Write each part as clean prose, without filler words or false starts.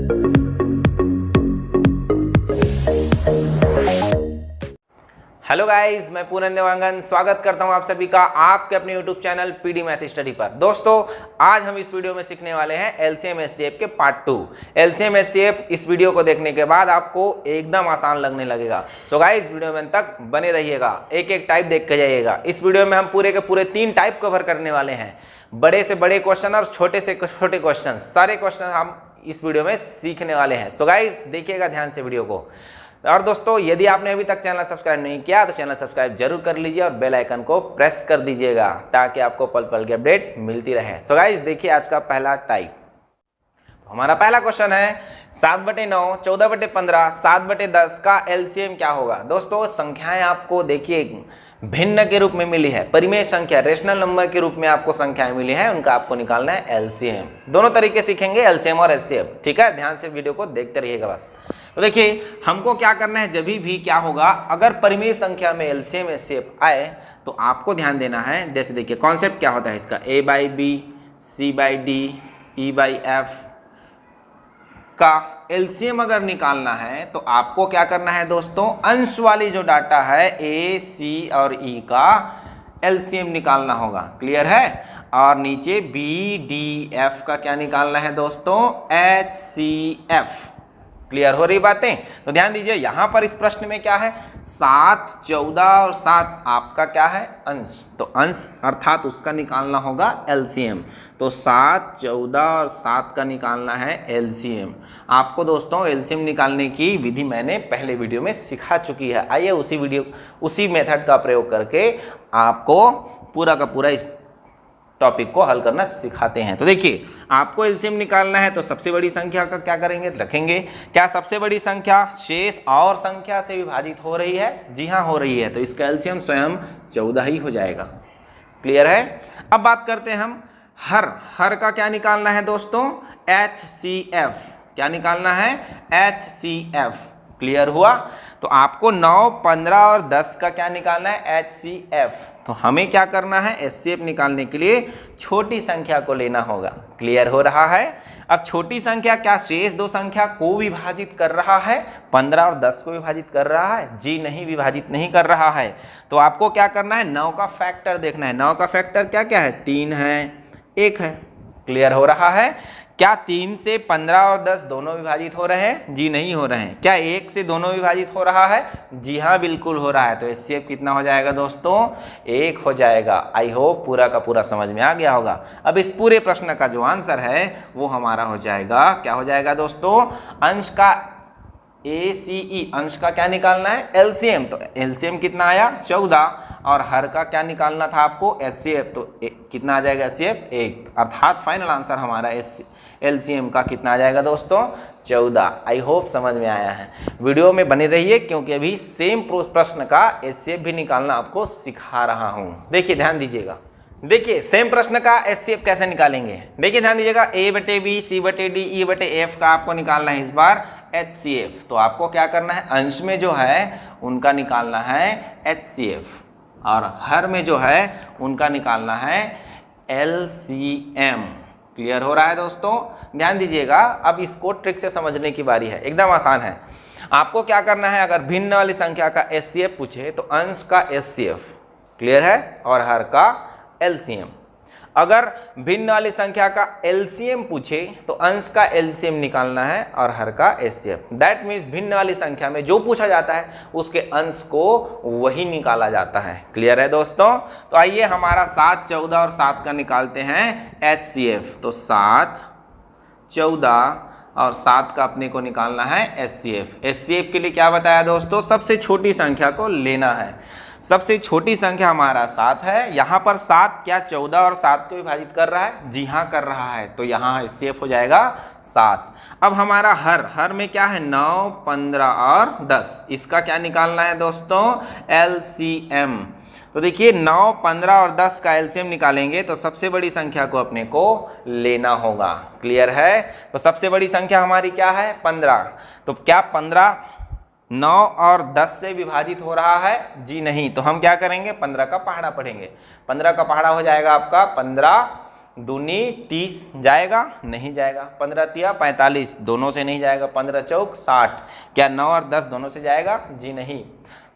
Hello guys, मैं पूरन देवांगन स्वागत करता हूं आप सभी का आपके अपने YouTube channel PD math study पर। दोस्तों, आज हम इस वीडियो में सीखने वाले हैं एलसीएम एचसीएफ के पार्ट 2। एलसीएम एचसीएफ इस वीडियो को देखने के बाद आपको एकदम आसान लगने लगेगा। सो गाइस, वीडियो में तक बने रहिएगा, एक एक टाइप देख के जाइएगा। इस वीडियो में हम पूरे के पूरे 3 टाइप कवर करने वाले हैं, बड़े से बड़े क्वेश्चन और छोटे से छोटे क्वेश्चन, सारे क्वेश्चन हम इस वीडियो में सीखने वाले हैं। सो गाइस, देखिएगा ध्यान से वीडियो को। और दोस्तों, यदि आपने अभी तक चैनल सब्सक्राइब नहीं किया तो चैनल सब्सक्राइब जरूर कर लीजिए और बेल आइकन को प्रेस कर दीजिएगा ताकि आपको पल पल की अपडेट मिलती रहे। सो गाइस, देखिए आज का पहला टाइप। हमारा पहला क्वेश्चन है 7/9, 14/15, 7/10 का एलसीएम क्या होगा। दोस्तों, संख्याएं आपको देखिए भिन्न के रूप में मिली है, परिमेय संख्या रेशनल नंबर के रूप में आपको संख्याएं मिली है, उनका आपको निकालना है एलसीएम। दोनों तरीके सीखेंगे, एलसीएम और एचसीएफ। ठीक है, ध्यान से वीडियो को देखते रहिएगा बस। तो देखिए, हमको क्या करना है, जब भी क्या होगा, अगर परिमेय संख्या में एलसीएम एचसीएफ आए तो आपको ध्यान देना है। जैसे देखिए, कॉन्सेप्ट क्या होता है इसका, A/B, C/D, E/F का एलसीएम अगर निकालना है तो आपको क्या करना है दोस्तों, अंश वाली जो डाटा है A, C और E का एलसीएम निकालना होगा। क्लियर है। और नीचे B, D, F का क्या निकालना है दोस्तों, HCF। क्लियर हो रही बातें। तो ध्यान दीजिए, यहां पर इस प्रश्न में क्या है, 7, 14 और 7 आपका क्या है, अंश। तो अंश अर्थात उसका निकालना होगा एलसीएम। तो 7, 14 और 7 का निकालना है एलसीएम। आपको दोस्तों एलसीएम निकालने की विधि मैंने पहले वीडियो में सिखा चुकी है। आइए उसी मेथड का प्रयोग करके आपको पूरा का पूरा इस टॉपिक को हल करना सिखाते हैं। तो देखिए, आपको एलसीएम निकालना है तो सबसे बड़ी संख्या का क्या करेंगे, रखेंगे। क्या सबसे बड़ी संख्या शेष और संख्या से विभाजित हो रही है? जी हाँ, हो रही है। तो इसका एलसीएम स्वयं 14 ही हो जाएगा। क्लियर है। अब बात करते हैं हम हर का क्या निकालना है दोस्तों, HCF। क्या निकालना है, HCF। क्लियर हुआ। तो आपको 9, 15 और 10 का क्या निकालना है, HCF। तो हमें क्या करना है, HCF निकालने के लिए छोटी संख्या को लेना होगा। क्लियर हो रहा है। अब छोटी संख्या क्या शेष 2 संख्या को विभाजित कर रहा है, 15 और 10 को विभाजित कर रहा है? जी नहीं, विभाजित नहीं कर रहा है। तो आपको क्या करना है, 9 का फैक्टर देखना है। 9 का फैक्टर क्या क्या है, 3 है, 1 है। क्लियर हो रहा है। क्या 3 से 15 और 10 दोनों विभाजित हो रहे हैं? जी नहीं हो रहे हैं। क्या 1 से दोनों विभाजित हो रहा है? जी हाँ, बिल्कुल हो रहा है। तो एचसीएफ कितना हो जाएगा दोस्तों, 1 हो जाएगा। आई होप पूरा का पूरा समझ में आ गया होगा। अब इस पूरे प्रश्न का जो आंसर है वो हमारा हो जाएगा, क्या हो जाएगा दोस्तों, अंश का ACE, अंश का क्या निकालना है, एलसीएम। तो एलसीएम कितना आया, 14। और हर का क्या निकालना था आपको, HCF। तो कितना आ जाएगा, HCF 1। अर्थात फाइनल आंसर हमारा एलसीएम का कितना आ जाएगा दोस्तों, 14। आई होप समझ में आया है। वीडियो में बने रहिए क्योंकि अभी सेम प्रश्न का HCF भी निकालना आपको सिखा रहा हूँ। देखिए ध्यान दीजिएगा। देखिए, सेम प्रश्न का HCF कैसे निकालेंगे। देखिए ध्यान दीजिएगा, A/B, C/D, E/F का आपको निकालना है इस बार HCF। तो आपको क्या करना है, अंश में जो है उनका निकालना है HCF और हर में जो है उनका निकालना है LCM। क्लियर हो रहा है दोस्तों। ध्यान दीजिएगा, अब इसको ट्रिक से समझने की बारी है, एकदम आसान है। आपको क्या करना है, अगर भिन्न वाली संख्या का HCF पूछे तो अंश का HCF, क्लियर है, और हर का LCM। अगर भिन्न वाली संख्या का LCM पूछे तो अंश का LCM निकालना है और हर का HCF। दैट मीन्स भिन्न वाली संख्या में जो पूछा जाता है उसके अंश को वही निकाला जाता है। क्लियर है दोस्तों। तो आइए हमारा 7, 14 और 7 का निकालते हैं HCF। तो 7, 14 और 7 का अपने को निकालना है HCF। HCF के लिए क्या बताया दोस्तों, सबसे छोटी संख्या को लेना है। सबसे छोटी संख्या हमारा 7 है। यहाँ पर 7 क्या 14 और 7 को विभाजित कर रहा है? जी हाँ, कर रहा है। तो यहाँ HCF हो जाएगा 7। अब हमारा हर में क्या है, 9, 15 और 10। इसका क्या निकालना है दोस्तों, LCM। तो देखिए 9, 15 और 10 का एलसीएम निकालेंगे तो सबसे बड़ी संख्या को अपने को लेना होगा। क्लियर है। तो सबसे बड़ी संख्या हमारी क्या है, 15। तो क्या 15 9 और 10 से विभाजित हो रहा है? जी नहीं। तो हम क्या करेंगे, 15 का पहाड़ा पढ़ेंगे। 15 का पहाड़ा हो जाएगा आपका 15 दूनी 30 जाएगा, नहीं जाएगा। 15 तिया 45, दोनों से नहीं जाएगा। 15 चौक 60, क्या 9 और 10 दोनों से जाएगा? जी नहीं।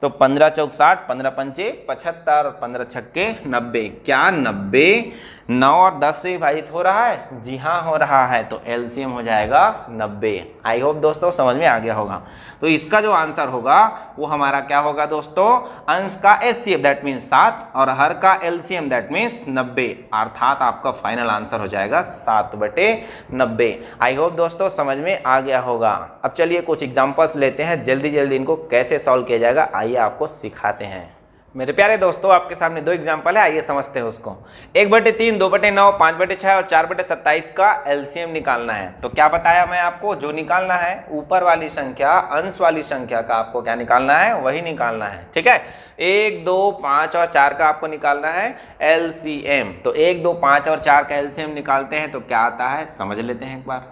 तो 15 चौक 60, 15 पंचे 75 और 15 छक्के 90, क्या 90 9 और 10 से विभाजित हो रहा है? जी हाँ हो रहा है, तो एलसीएम हो जाएगा 90। आई होप दोस्तों समझ में आ गया होगा। तो इसका जो आंसर होगा वो हमारा क्या होगा दोस्तों? अंश का एचसीएफ दैट मीन्स 7 और हर का एलसीएम दैट मीन्स 90, अर्थात आपका फाइनल आंसर हो जाएगा 7/90। आई होप दोस्तों समझ में आ गया होगा। अब चलिए कुछ एग्जांपल्स लेते हैं, जल्दी जल्दी इनको कैसे सॉल्व किया जाएगा आइए आपको सिखाते हैं। मेरे प्यारे दोस्तों आपके सामने दो एग्जांपल है, आइए समझते हैं उसको। 1/3, 2/9, 5/6 और 4/27 का एलसीएम निकालना है। तो क्या बताया मैं आपको? जो निकालना है ऊपर वाली संख्या अंश वाली संख्या का आपको क्या निकालना है? वही निकालना है, ठीक है। 1, 2, 5 और 4 का आपको निकालना है एलसीएम। तो 1, 2, 5 और 4 का एलसीएम निकालते हैं तो क्या आता है समझ लेते हैं एक बार,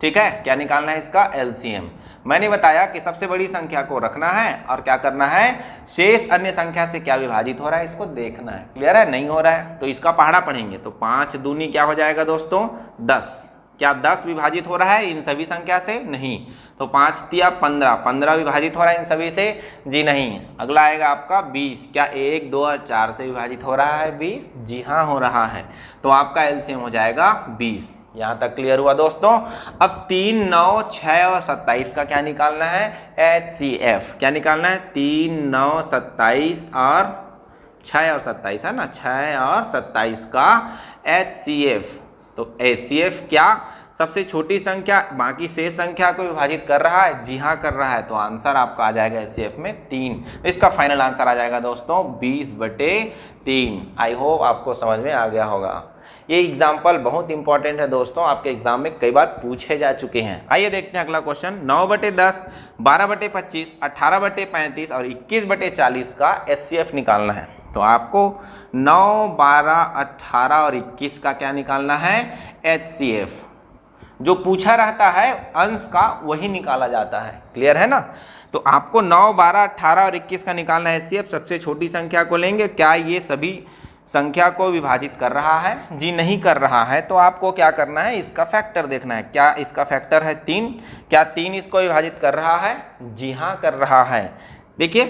ठीक है। क्या निकालना है इसका? एलसीएम। मैंने बताया कि सबसे बड़ी संख्या को रखना है और क्या करना है? शेष अन्य संख्या से क्या विभाजित हो रहा है इसको देखना है। क्लियर है? नहीं हो रहा है तो इसका पहाड़ा पढ़ेंगे। तो 5 दूनी क्या हो जाएगा दोस्तों? 10। क्या 10 विभाजित हो रहा है इन सभी संख्या से? नहीं। तो 5 तिया 15, 15 विभाजित हो रहा है इन सभी से? जी नहीं। अगला आएगा आपका 20। क्या 1, 2 और 4 से विभाजित हो रहा है 20? जी हाँ हो रहा है। तो आपका एलसीएम हो जाएगा 20। यहाँ तक क्लियर हुआ दोस्तों। अब 3, 9, 6 और 27 का क्या निकालना है? एचसीएफ। क्या निकालना है? 3, 9, 27 और 6 और 27 है ना, 6 और 27 का एचसीएफ। तो एचसीएफ क्या सबसे छोटी संख्या बाकी शेष संख्या को विभाजित कर रहा है? जी हाँ कर रहा है। तो आंसर आपका आ जाएगा एचसीएफ में 3। इसका फाइनल आंसर आ जाएगा दोस्तों 20/3। आई होप आपको समझ में आ गया होगा। ये एग्जाम्पल बहुत इंपॉर्टेंट है दोस्तों, आपके एग्जाम में कई बार पूछे जा चुके हैं। आइए देखते हैं अगला क्वेश्चन। 9/10, 12/25, 18/35 और 21/40 का एचसीएफ निकालना है। तो आपको 9, 12, 18 और 21 का क्या निकालना है? एचसीएफ। जो पूछा रहता है अंश का वही निकाला जाता है। क्लियर है ना? तो आपको 9, 12, 18 और 21 का निकालना है एचसीएफ। सबसे छोटी संख्या को लेंगे। क्या ये सभी संख्या को विभाजित कर रहा है? जी नहीं कर रहा है। तो आपको क्या करना है? इसका फैक्टर देखना है। क्या इसका फैक्टर है 3? क्या 3 इसको विभाजित कर रहा है? जी हाँ कर रहा है। देखिए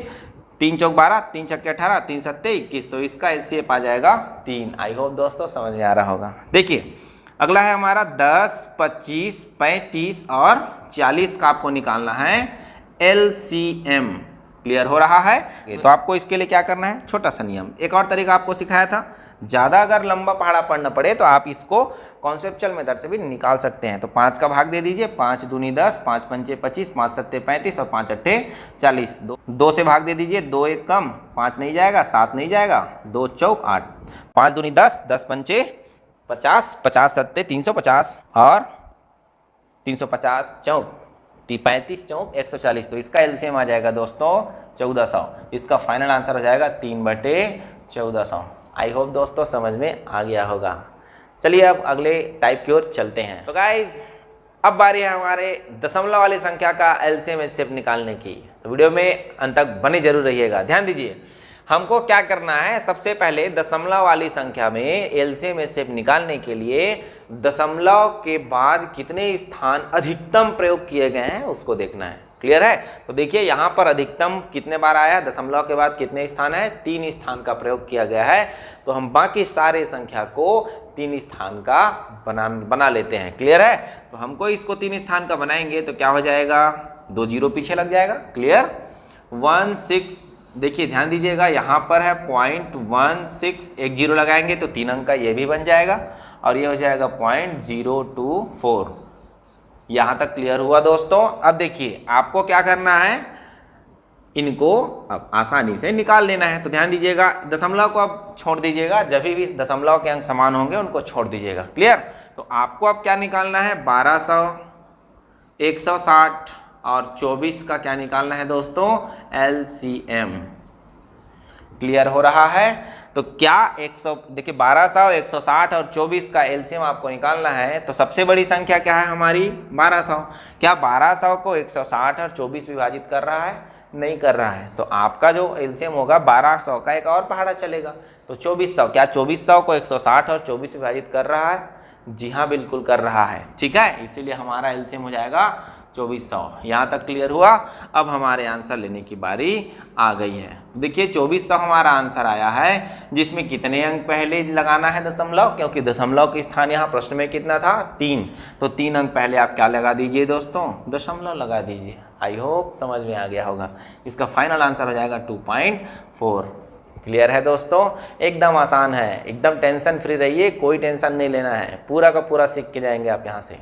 3 चौक 12, 3 छक्के 18, 3 सत्ते 21, तो इसका एचसीएफ आ जाएगा 3। आई होप दोस्तों समझ में आ रहा होगा। देखिए अगला है हमारा 10, 25, 35 और 40 का आपको निकालना है एलसीएम। क्लियर हो रहा है? तो आपको इसके लिए क्या करना है? छोटा सा नियम, एक और तरीका आपको सिखाया था। ज़्यादा अगर लंबा पहाड़ा पढ़ना पड़े तो आप इसको कॉन्सेप्चुअल मेथड से भी निकाल सकते हैं। तो 5 का भाग दे दीजिए। 5 दूनी 10, 5 पंचे 25, 5 सत्ते 35 और 5 अट्ठे 40। 2 से भाग दे दीजिए। 2 एक कम, 5 नहीं जाएगा, 7 नहीं जाएगा, 2 चौक 8। 5 दूनी 10, 10 पंचे 50, 50 सत्ते 350 और 350 चौक 35 चौक 140। तो इसका एलसीएम आ जाएगा दोस्तों 1400। इसका फाइनल आंसर हो जाएगा 3/1400। आई होप दोस्तों समझ में आ गया होगा। चलिए अब अगले टाइप की ओर चलते हैं। सो गाइज अब बारी है हमारे दशमलव वाली संख्या का एलसीएम एचसीएफ निकालने की। तो वीडियो में अंत तक बने जरूर रहिएगा। ध्यान दीजिए हमको क्या करना है। सबसे पहले दशमलव वाली संख्या में एलसीएम एचसीएफ निकालने के लिए दशमलव के बाद कितने स्थान अधिकतम प्रयोग किए गए हैं उसको देखना है। क्लियर है? तो देखिए यहाँ पर अधिकतम कितने बार आया, दशमलव के बाद कितने स्थान है? 3 स्थान का प्रयोग किया गया है। तो हम बाकी सारे संख्या को 3 स्थान का बना लेते हैं। क्लियर है? तो हमको इसको 3 स्थान का बनाएंगे तो क्या हो जाएगा? 2 जीरो पीछे लग जाएगा। क्लियर? 16। देखिए ध्यान दीजिएगा यहाँ पर है 0.16, एक जीरो लगाएंगे तो 3 अंक का ये भी बन जाएगा और ये हो जाएगा 0.024। यहाँ तक क्लियर हुआ दोस्तों। अब देखिए आपको क्या करना है, इनको अब आसानी से निकाल लेना है। तो ध्यान दीजिएगा दशमलव को अब छोड़ दीजिएगा, जब भी दशमलव के अंक समान होंगे उनको छोड़ दीजिएगा। क्लियर? तो आपको अब क्या निकालना है? 1200, 160 और 24 का क्या निकालना है दोस्तों? एलसीएम। क्लियर हो रहा है? तो क्या 100 देखिए 1200, 160 और 24 का एलसीएम आपको निकालना है। तो सबसे बड़ी संख्या क्या है हमारी? 1200। क्या 1200 को 160 और 24 विभाजित कर रहा है? नहीं कर रहा है। तो आपका जो एलसीएम होगा 1200 का एक और पहाड़ा चलेगा। तो तो 2400, क्या 2400 को 160 और 24 से विभाजित कर रहा है? जी हाँ, बिल्कुल कर रहा है। ठीक है, इसीलिए हमारा एलसीएम हो जाएगा 2400। यहाँ तक क्लियर हुआ। अब हमारे आंसर लेने की बारी आ गई है। देखिए 2400 हमारा आंसर आया है, जिसमें कितने अंक पहले लगाना है? दशमलव, क्योंकि दशमलव के स्थान यहाँ प्रश्न में कितना था? 3। तो 3 अंक पहले आप क्या लगा दीजिए दोस्तों? दशमलव लगा दीजिए। आई होप समझ में आ गया होगा। इसका फाइनल आंसर हो जाएगा 2.4। क्लियर है दोस्तों? एकदम आसान है, एकदम टेंशन फ्री रहिए, कोई टेंशन नहीं लेना है, पूरा का पूरा सीख के जाएंगे आप यहाँ से।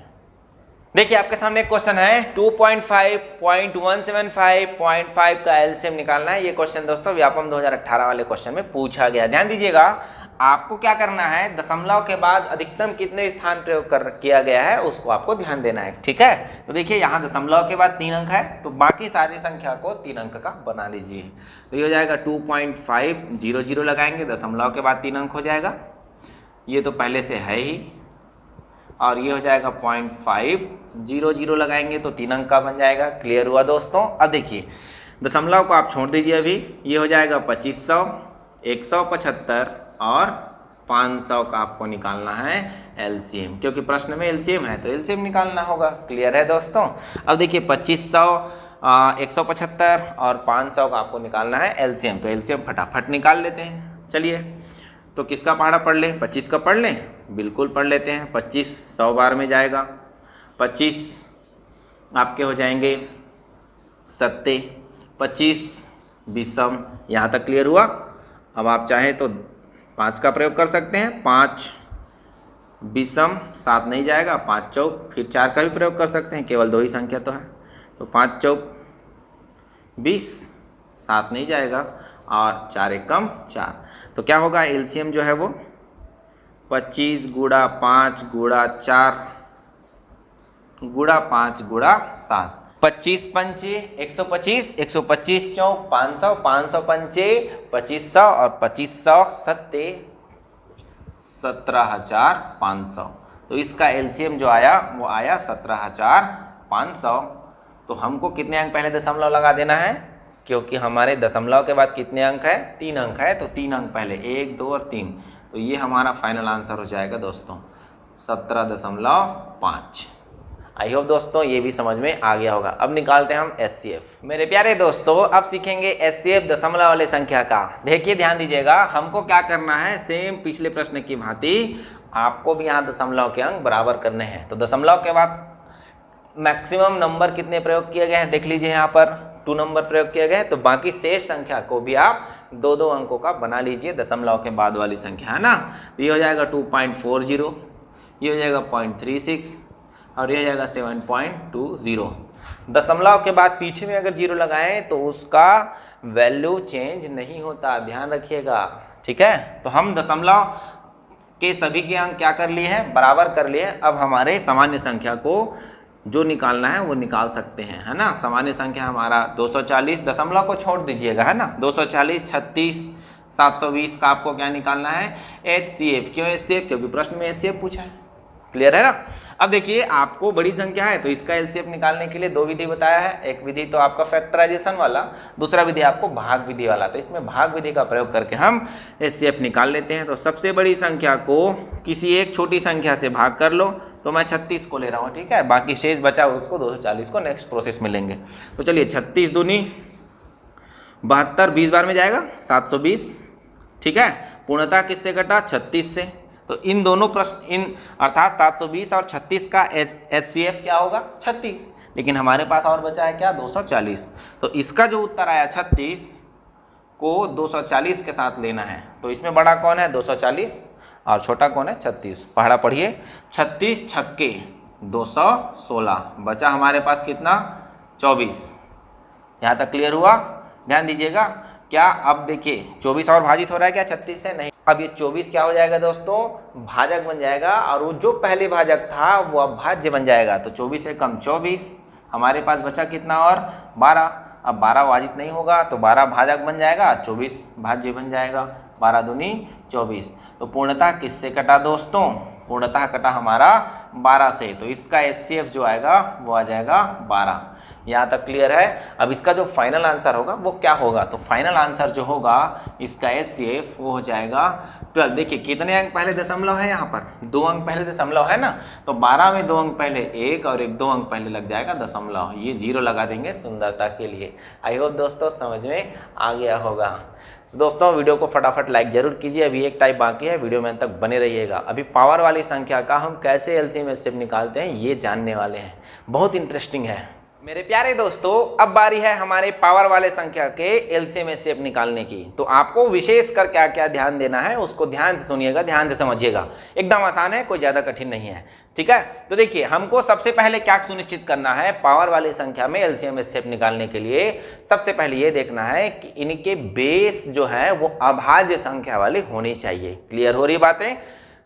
देखिए आपके सामने एक क्वेश्चन है 2.5, 0.175, 0.5 का एलसीएम निकालना है। ये क्वेश्चन दोस्तों व्यापम 2018 वाले क्वेश्चन में पूछा गया। ध्यान दीजिएगा, आपको क्या करना है, दशमलव के बाद अधिकतम कितने स्थान प्रयोग किया गया है उसको आपको ध्यान देना है। ठीक है, तो देखिए यहाँ दशमलव के बाद 3 अंक है, तो बाकी सारी संख्या को 3 अंक का बना लीजिए। तो ये हो जाएगा 2.500 लगाएंगे, दशमलव के बाद 3 अंक हो जाएगा, ये तो पहले से है ही। और ये हो जाएगा 0.500 लगाएंगे तो 3 अंक का बन जाएगा। क्लियर हुआ दोस्तों? अब देखिए दशमलव को आप छोड़ दीजिए अभी, ये हो जाएगा 2500, 175 और 500 का आपको निकालना है एलसीएम, क्योंकि प्रश्न में एलसीएम है तो एलसीएम निकालना होगा। क्लियर है दोस्तों? अब देखिए 2500, 175 और 500 का आपको निकालना है एलसीएम, तो एलसीएम फटाफट निकाल लेते हैं। चलिए, तो किसका पहाड़ा पढ़ लें? 25 का पढ़ लें? बिल्कुल पढ़ लेते हैं। 25 100 बार में जाएगा, 25 आपके हो जाएंगे 70, 25 20। यहाँ तक क्लियर हुआ? अब आप चाहें तो 5 का प्रयोग कर सकते हैं, 5 20, 7 नहीं जाएगा, 5 चौक, फिर 4 का भी प्रयोग कर सकते हैं, केवल 2 ही संख्या तो है, तो 5 चौक 20, 7 नहीं जाएगा और 4 एकम 4। तो क्या होगा? एलसीएम जो है वो 25 गुणा 5 गुणा 4 गुणा 5 गुणा 7, 25 पंचे 125, 125 चौक 500, 500 पंचे 2500 और 2500 सत्ते 17,500। तो इसका एलसीएम जो आया वो आया 17,500। तो हमको कितने अंक पहले दशमलव लगा देना है, क्योंकि हमारे दशमलव के बाद कितने अंक है? 3 अंक है, तो 3 अंक पहले, 1 2 और 3। तो ये हमारा फाइनल आंसर हो जाएगा दोस्तों 17.5। आई होप दोस्तों ये भी समझ में आ गया होगा। अब निकालते हैं हम एचसीएफ। मेरे प्यारे दोस्तों अब सीखेंगे एचसीएफ दशमलव वाले संख्या का। देखिए ध्यान दीजिएगा, हमको क्या करना है, सेम पिछले प्रश्न की भांति आपको भी यहाँ दशमलव के अंक बराबर करने हैं। तो दशमलव के बाद मैक्सिमम नंबर कितने प्रयोग किए गए हैं देख लीजिए, यहाँ पर 2 नंबर प्रयोग किए गए, तो बाकी शेष संख्या को भी आप 2-2 अंकों का बना लीजिए दशमलव के बाद वाली संख्या, है ना। तो ये हो जाएगा 2.40, ये हो जाएगा 0.36 और ये हो जाएगा 7.20। दशमलव के बाद पीछे में अगर 0 लगाएं तो उसका वैल्यू चेंज नहीं होता, ध्यान रखिएगा, ठीक है। तो हम दशमलव के सभी के अंक क्या कर लिए हैं, बराबर कर लिए। अब हमारे सामान्य संख्या को जो निकालना है वो निकाल सकते हैं, है ना। सामान्य संख्या हमारा 240, दशमलव को छोड़ दीजिएगा, है ना। 240, 36, 720 का आपको क्या निकालना है, एचसीएफ। क्यों एचसीएफ, क्योंकि प्रश्न में एचसीएफ पूछा है, क्लियर है ना। अब देखिए आपको बड़ी संख्या है तो इसका एलसीएफ निकालने के लिए 2 विधि बताया है। एक विधि तो आपका फैक्टराइजेशन वाला, दूसरा विधि आपको भाग विधि वाला। तो इसमें भाग विधि का प्रयोग करके हम एचसीएफ निकाल लेते हैं। तो सबसे बड़ी संख्या को किसी एक छोटी संख्या से भाग कर लो, तो मैं 36 को ले रहा हूँ, ठीक है। बाकी शेष बचा उसको 240 को नेक्स्ट प्रोसेस में लेंगे। तो चलिए 36 दूनी 72, 20 बार में जाएगा 720, ठीक है। पूर्णतः किससे घटा, 36 से। तो इन दोनों प्रश्न, इन अर्थात 720 और 36 का एचसीएफ क्या होगा, 36। लेकिन हमारे पास और बचा है क्या, 240। तो इसका जो उत्तर आया 36 को 240 के साथ लेना है। तो इसमें बड़ा कौन है, 240, और छोटा कौन है, 36। पढ़ा पढ़िए, 36 छक्के 216, बचा हमारे पास कितना, 24। यहाँ तक क्लियर हुआ। ध्यान दीजिएगा, क्या अब देखिए 24 और भाजित हो रहा है क्या 36 से, नहीं। अब ये 24 क्या हो जाएगा दोस्तों, भाजक बन जाएगा, और वो जो पहले भाजक था वो अब भाज्य बन जाएगा। तो 24 से कम 24, हमारे पास बचा कितना और 12। अब 12 भाजित नहीं होगा तो 12 भाजक बन जाएगा, 24 भाज्य बन जाएगा, 12 दूनी 24। तो पूर्णतः किससे कटा दोस्तों, पूर्णतः कटा हमारा 12 से। तो इसका एचसीएफ जो आएगा वो आ जाएगा 12। यहाँ तक क्लियर है। अब इसका जो फाइनल आंसर होगा वो क्या होगा, तो फाइनल आंसर जो होगा इसका HCF वो हो जाएगा 12। देखिए कितने अंक पहले दशमलव है, यहाँ पर 2 अंक पहले दशमलव है ना, तो 12 में 2 अंक पहले 1 और 2 अंक पहले लग जाएगा दशमलव, ये 0 लगा देंगे सुंदरता के लिए। आई होप दोस्तों समझ में आ गया होगा। तो दोस्तों वीडियो को फटाफट लाइक जरूर कीजिए, अभी एक टाइप बाकी है, वीडियो में तक बने रहिएगा। अभी पावर वाली संख्या का हम कैसे LCM HCF निकालते हैं ये जानने वाले हैं, बहुत इंटरेस्टिंग है मेरे प्यारे दोस्तों। अब बारी है हमारे पावर वाले संख्या के LCM HCF निकालने की। तो आपको विशेष कर क्या क्या ध्यान देना है उसको ध्यान से सुनिएगा, ध्यान से समझिएगा, एकदम आसान है, कोई ज़्यादा कठिन नहीं है, ठीक है। तो देखिए हमको सबसे पहले क्या सुनिश्चित करना है, पावर वाली संख्या में LCM HCF निकालने के लिए सबसे पहले ये देखना है कि इनके बेस जो है वो अभाज्य संख्या वाली होनी चाहिए। क्लियर हो रही बातें,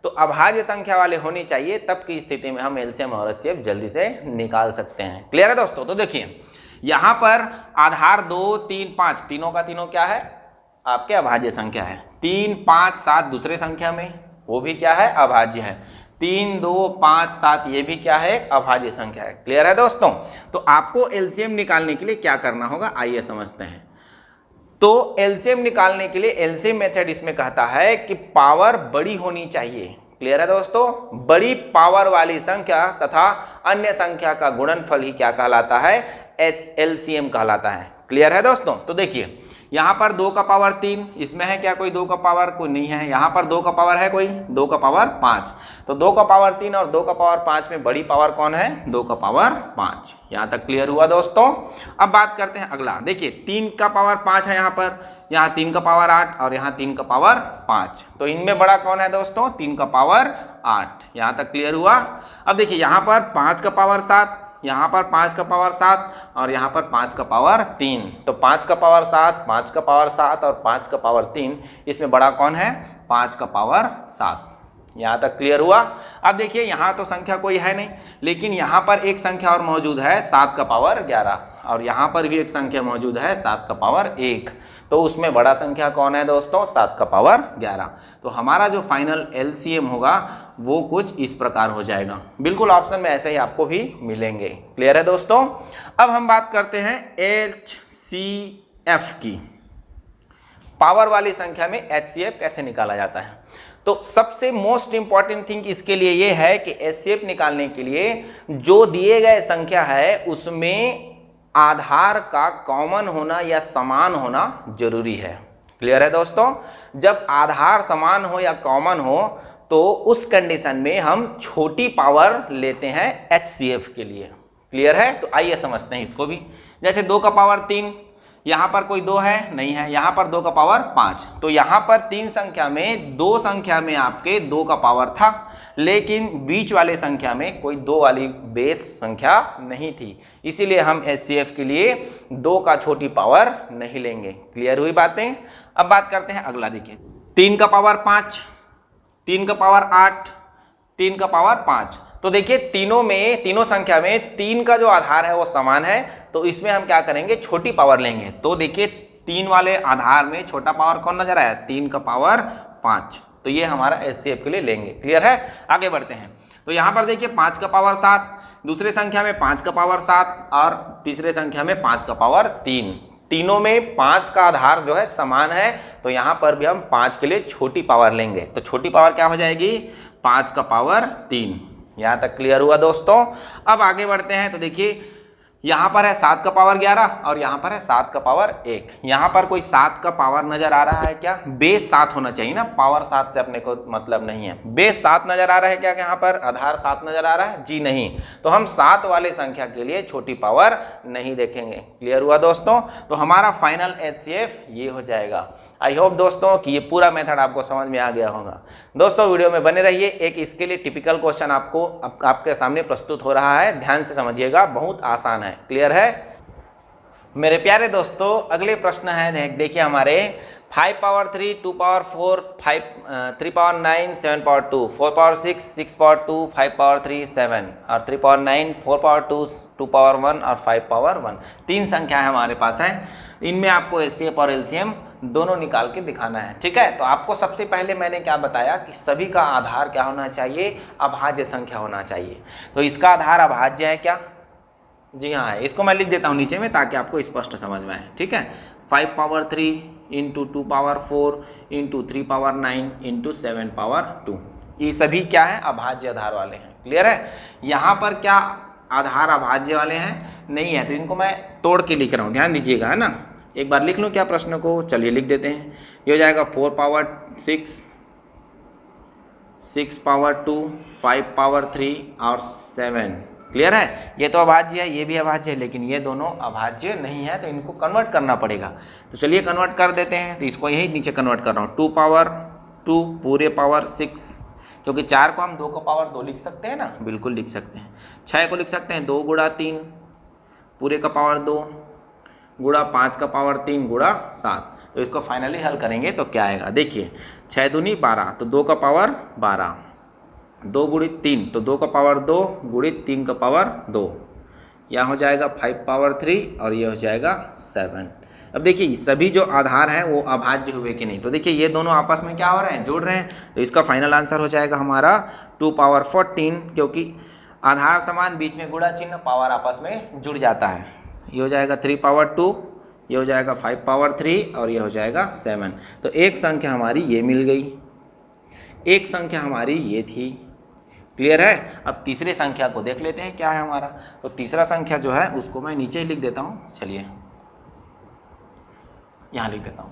तो अभाज्य संख्या वाले होनी चाहिए, तब की स्थिति में हम LCM और HCF जल्दी से निकाल सकते हैं। क्लियर है दोस्तों। तो देखिए यहाँ पर आधार 2, 3, 5 तीनों का तीनों क्या है, आपके अभाज्य संख्या है। 3, 5, 7 दूसरे संख्या में वो भी क्या है, अभाज्य है। 3, 2, 5, 7 ये भी क्या है, अभाज्य संख्या है। क्लियर है दोस्तों। तो आपको LCM निकालने के लिए क्या करना होगा, आइए समझते हैं। तो LCM निकालने के लिए LCM मेथड इसमें कहता है कि पावर बड़ी होनी चाहिए। क्लियर है दोस्तों, बड़ी पावर वाली संख्या तथा अन्य संख्या का गुणनफल ही क्या कहलाता है, LCM कहलाता है। क्लियर है दोस्तों। तो देखिए यहाँ पर 2 का पावर 3, इसमें है क्या कोई 2 का पावर, कोई नहीं है। यहाँ पर 2 का पावर है कोई, 2 का पावर 5, तो 2 का पावर 3 और 2 का पावर 5 में बड़ी पावर कौन है, 2 का पावर 5। यहाँ तक क्लियर हुआ दोस्तों। अब बात करते हैं अगला। देखिए 3 का पावर 5 है यहाँ पर, यहाँ 3 का पावर 8 और यहाँ 3 का पावर 5, तो इनमें बड़ा कौन है दोस्तों, 3 का पावर 8। यहाँ तक क्लियर हुआ। अब देखिए यहाँ पर 5 का पावर 7, यहाँ पर 5 का पावर 7 और यहाँ पर 5 का पावर 3, तो 5 का पावर 7, 5 का पावर 7 और 5 का पावर 3, इसमें बड़ा कौन है, 5 का पावर 7। यहाँ तक क्लियर हुआ। अब देखिए यहाँ तो संख्या कोई है नहीं, लेकिन यहाँ पर एक संख्या और मौजूद है 7 का पावर 11, और यहाँ पर भी एक संख्या मौजूद है 7 का पावर 1, तो उसमें बड़ा संख्या कौन है दोस्तों, 7 का पावर 11। तो हमारा जो फाइनल LCM होगा वो कुछ इस प्रकार हो जाएगा, बिल्कुल ऑप्शन में ऐसे ही आपको भी मिलेंगे। क्लियर है दोस्तों। अब हम बात करते हैं HCF की। पावर वाली संख्या में HCF कैसे निकाला जाता है। तो सबसे मोस्ट इंपॉर्टेंट थिंग इसके लिए ये है कि HCF निकालने के लिए जो दिए गए संख्या है उसमें आधार का कॉमन होना या समान होना जरूरी है। क्लियर है दोस्तों। जब आधार समान हो या कॉमन हो तो उस कंडीशन में हम छोटी पावर लेते हैं HCF के लिए। क्लियर है। तो आइए समझते हैं इसको भी। जैसे 2 का पावर 3, यहाँ पर कोई 2 है नहीं है, यहाँ पर 2 का पावर 5, तो यहाँ पर 3 संख्या में 2 संख्या में आपके 2 का पावर था, लेकिन बीच वाले संख्या में कोई 2 वाली बेस संख्या नहीं थी, इसीलिए हम HCF के लिए 2 का छोटी पावर नहीं लेंगे। क्लियर हुई बातें। अब बात करते हैं अगला। देखिए 3 का पावर 5, 3 का पावर 8, 3 का पावर 5, तो देखिए तीनों संख्या में 3 का जो आधार है वो समान है, तो इसमें हम क्या करेंगे, छोटी पावर लेंगे। तो देखिए 3 वाले आधार में छोटा पावर कौन नजर आया, 3 का पावर 5, तो ये हमारा HCF के लिए लेंगे। क्लियर है। आगे बढ़ते हैं। तो यहाँ पर देखिए 5 का पावर 7, दूसरे संख्या में 5 का पावर 7 और तीसरे संख्या में 5 का पावर 3, तीनों में 5 का आधार जो है समान है, तो यहाँ पर भी हम 5 के लिए छोटी पावर लेंगे। तो छोटी पावर क्या हो जाएगी, 5 का पावर 3। यहाँ तक क्लियर हुआ दोस्तों। अब आगे बढ़ते हैं। तो देखिए यहाँ पर है 7 का पावर 11 और यहाँ पर है 7 का पावर 1। यहाँ पर कोई 7 का पावर नजर आ रहा है क्या, बेस 7 होना चाहिए ना, पावर 7 से अपने को मतलब नहीं है। बेस 7 नजर आ रहा है क्या, यहाँ पर आधार 7 नजर आ रहा है, जी नहीं, तो हम 7 वाले संख्या के लिए छोटी पावर नहीं देखेंगे। क्लियर हुआ दोस्तों। तो हमारा फाइनल HCF ये हो जाएगा। आई होप दोस्तों कि ये पूरा मेथड आपको समझ में आ गया होगा। दोस्तों वीडियो में बने रहिए, एक इसके लिए टिपिकल क्वेश्चन आपके सामने प्रस्तुत हो रहा है, ध्यान से समझिएगा, बहुत आसान है। क्लियर है मेरे प्यारे दोस्तों। अगले प्रश्न है, देखिए हमारे 5 power 3, 2 power 4, 3 power 9, 7 power 2, 4 power 6, 6 power 2, 5 power 3, 7 और 3 पावर 9, 4 पावर 2, 2 पावर 1 और 5 पावर 1। 3 संख्या है हमारे पास है, इनमें आपको HCF और LCM दोनों निकाल के दिखाना है। ठीक है। तो आपको सबसे पहले मैंने क्या बताया कि सभी का आधार क्या होना चाहिए, अभाज्य संख्या होना चाहिए। तो इसका आधार अभाज्य है क्या, जी हाँ है, इसको मैं लिख देता हूँ नीचे में ताकि आपको स्पष्ट समझ में आए। ठीक है, 5 power 3 into 2 power 4 into 3 power 9 into 7 power 2, ये सभी क्या है, अभाज्य आधार वाले हैं। क्लियर है। यहाँ पर क्या आधार अभाज्य वाले हैं नहीं है, तो इनको मैं तोड़ के लिख रहा हूँ, ध्यान दीजिएगा, है ना। एक बार लिख लूँ क्या प्रश्न को, चलिए लिख देते हैं। ये हो जाएगा 4 पावर 6, 6 पावर 2, 5 पावर 3 और 7। क्लियर है। ये तो अभाज्य है, ये भी अभाज्य है, लेकिन ये दोनों अभाज्य नहीं है, तो इनको कन्वर्ट करना पड़ेगा। तो चलिए कन्वर्ट कर देते हैं। तो इसको यही नीचे कन्वर्ट कर रहा हूँ, 2 पावर 2 पूरे पावर 6, क्योंकि 4 को हम 2 का पावर 2 लिख सकते हैं ना, बिल्कुल लिख सकते हैं। 6 को लिख सकते हैं 2 गुणा 3 पूरे का पावर 2 गुणा 5 का पावर 3 गुणा 7। तो इसको फाइनली हल करेंगे तो क्या आएगा, देखिए 6 दूनी 12, तो 2 का पावर 12, 2 गुणित 3 तो 2 का पावर 2 गुणित 3 का पावर 2, यहाँ हो जाएगा 5 पावर 3 और ये हो जाएगा 7। अब देखिए सभी जो आधार हैं वो अभाज्य हुए कि नहीं, तो देखिए ये दोनों आपस में क्या हो रहे हैं, जुड़ रहे हैं। तो इसका फाइनल आंसर हो जाएगा हमारा 2 पावर 14, क्योंकि आधार समान, बीच में गुणा चिन्ह, पावर आपस में जुड़ जाता है। ये हो जाएगा 3 पावर 2, ये हो जाएगा 5 पावर 3 और ये हो जाएगा 7। तो एक संख्या हमारी ये मिल गई, एक संख्या हमारी ये थी। क्लियर है। अब तीसरे संख्या को देख लेते हैं क्या है हमारा। तो तीसरा संख्या जो है उसको मैं नीचे ही लिख देता हूँ, चलिए यहाँ लिख देता हूँ,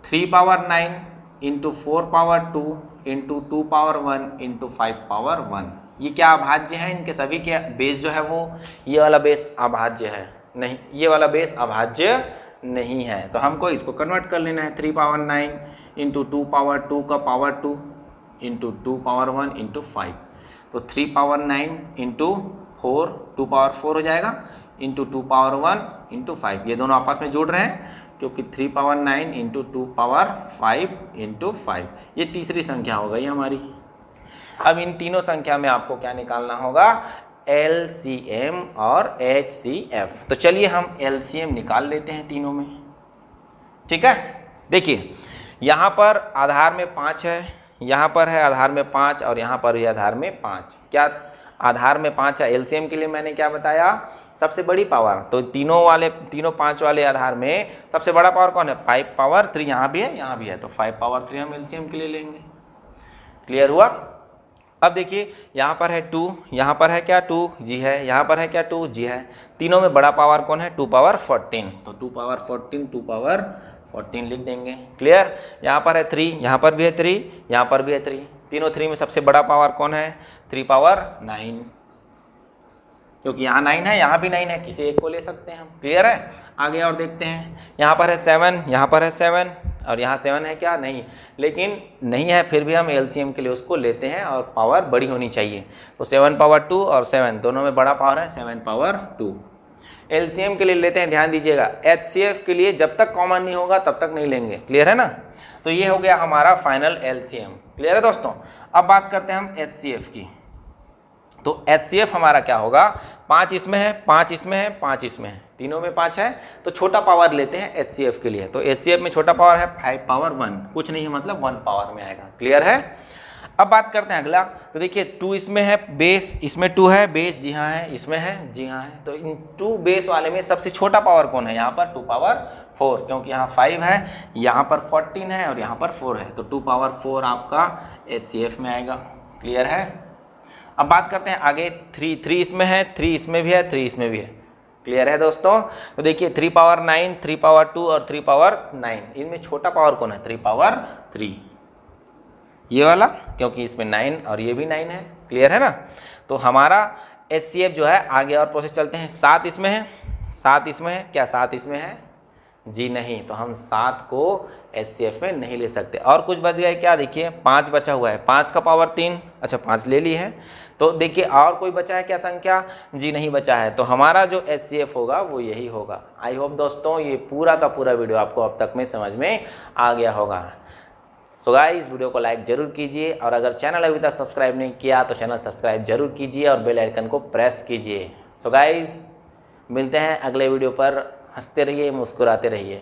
3 power 9 into 4 power 2 into 2 power 1 into 5 power 1। ये क्या अभाज्य है, इनके सभी के बेस जो है वो, ये वाला बेस अभाज्य है नहीं, ये वाला बेस अभाज्य नहीं है। तो हमको इसको कन्वर्ट कर लेना है, 3 पावर 9 इंटू 2 पावर 2 का पावर 2 इंटू 2 पावर 1 इंटू 5। तो 3 पावर 9 इंटू 4, 2 पावर 4 हो जाएगा, इंटू 2 पावर 1 इंटू 5। ये दोनों आपस में जुड़ रहे हैं क्योंकि 3 पावर 9 इंटू 2 पावर 5 इंटू 5, ये तीसरी संख्या हो गई हमारी। अब इन तीनों संख्या में आपको क्या निकालना होगा, LCM और HCF। तो चलिए हम LCM निकाल लेते हैं तीनों में। ठीक है, देखिए यहाँ पर आधार में 5 है, यहाँ पर है आधार में 5 और यहाँ पर भी आधार में 5। क्या आधार में 5 है, LCM के लिए मैंने क्या बताया, सबसे बड़ी पावर। तो तीनों 5 वाले आधार में सबसे बड़ा पावर कौन है, 5 पावर 3, यहाँ भी है यहाँ भी है, तो 5 पावर 3 हम LCM के लिए लेंगे। क्लियर हुआ। अब देखिए यहाँ पर है 2, यहाँ पर है क्या 2, जी है, यहाँ पर है क्या 2, जी है। तीनों में बड़ा पावर कौन है, 2 पावर 14, तो 2 पावर 14 2 पावर 14 लिख देंगे। क्लियर। यहाँ पर है 3, यहाँ पर भी है 3, यहाँ पर भी है 3। तीनों 3 में सबसे बड़ा पावर कौन है, 3 पावर 9, क्योंकि यहाँ 9 है यहाँ भी 9 है, किसी एक को ले सकते हैं हम। क्लियर है। आगे और देखते हैं, यहाँ पर है 7, यहाँ पर है 7 और यहाँ 7 है क्या, नहीं, लेकिन नहीं है फिर भी हम LCM के लिए उसको लेते हैं और पावर बड़ी होनी चाहिए। तो 7 पावर 2 और 7 दोनों में बड़ा पावर है 7 पावर 2। LCM के लिए लेते हैं, ध्यान दीजिएगा। HCF के लिए जब तक कॉमन नहीं होगा तब तक नहीं लेंगे। क्लियर है ना। तो ये हो गया हमारा फाइनल LCM। क्लियर है दोस्तों। अब बात करते हैं हम HCF की। तो HCF हमारा क्या होगा, 5 इसमें है, 5 इसमें है, 5 इसमें है, तीनों में 5 है, तो छोटा पावर लेते हैं HCF के लिए। तो HCF में छोटा पावर है 5 पावर 1, कुछ नहीं है मतलब 1 पावर में आएगा। क्लियर है। अब बात करते हैं अगला। तो देखिए 2 इसमें है, बेस इसमें 2 है, बेस जी हाँ है, इसमें है, जी हाँ है। तो इन 2 बेस वाले में सबसे छोटा पावर कौन है, यहाँ पर 2 पावर 4, क्योंकि यहाँ 5 है, यहाँ पर 14 है और यहाँ पर 4 है, तो 2 पावर 4 आपका HCF में आएगा। क्लियर है। अब बात करते हैं आगे, 3 इसमें है, 3 इसमें भी है, 3 इसमें भी है। क्लियर है दोस्तों। तो देखिए 3 पावर 9, 3 पावर 2 और 3 पावर 9, इनमें छोटा पावर कौन है, 3 पावर 3, ये वाला, क्योंकि इसमें 9 और ये भी 9 है। क्लियर है ना। तो हमारा HCF जो है, आगे और प्रोसेस चलते हैं। 7 इसमें है, 7 इसमें है, क्या 7 इसमें है, जी नहीं, तो हम 7 को HCF में नहीं ले सकते। और कुछ बच गए क्या, देखिए 5 बचा हुआ है, 5 का पावर 3, अच्छा 5 ले ली है। तो देखिए और कोई बचा है क्या संख्या, जी नहीं बचा है। तो हमारा जो HCF होगा वो यही होगा। आई होप दोस्तों ये पूरा का पूरा वीडियो आपको अब तक में समझ में आ गया होगा। सो गाइस वीडियो को लाइक जरूर कीजिए और अगर चैनल अभी तक सब्सक्राइब नहीं किया तो चैनल सब्सक्राइब जरूर कीजिए और बेल आइकन को प्रेस कीजिए। सो गाइस मिलते हैं अगले वीडियो पर। हंसते रहिए, मुस्कुराते रहिए।